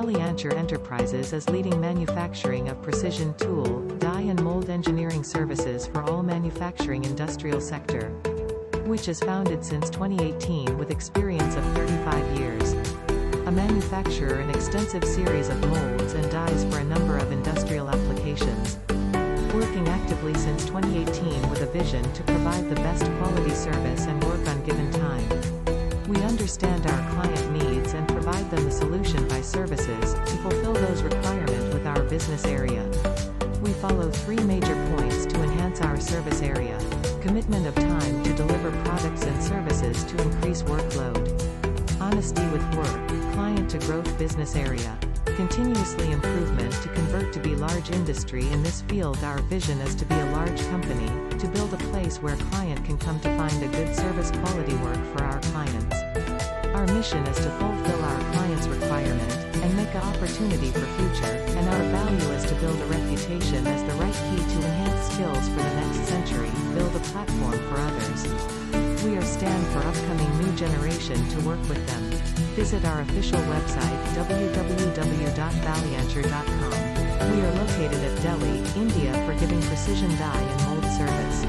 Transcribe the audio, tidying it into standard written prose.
Valleyancher Enterprises is leading manufacturing of precision tool, die and mold engineering services for all manufacturing industrial sector, which is founded since 2018 with experience of 35 years. A manufacturer an extensive series of molds and dies for a number of industrial applications. Working actively since 2018 with a vision to provide the best quality service and work on given time. We understand our client needs and provide them the solution by services to fulfill those requirements with our business area. We follow three major points to enhance our service area: commitment of time to deliver products and services to increase workload, honesty with work, client to growth business area, continuously improvement to convert to be large industry. In this field our vision is to be a large company, to build a place where client can come to find a good service quality work for our clients. Our mission is to fulfill our clients' requirement, and make an opportunity for future, and our value is to build a reputation as the right key to enhance skills for the next century, build a platform for others. We are stand for upcoming new generation to work with them. Visit our official website www.valleyancher.com. We are located at Delhi, India for giving precision die and mold service.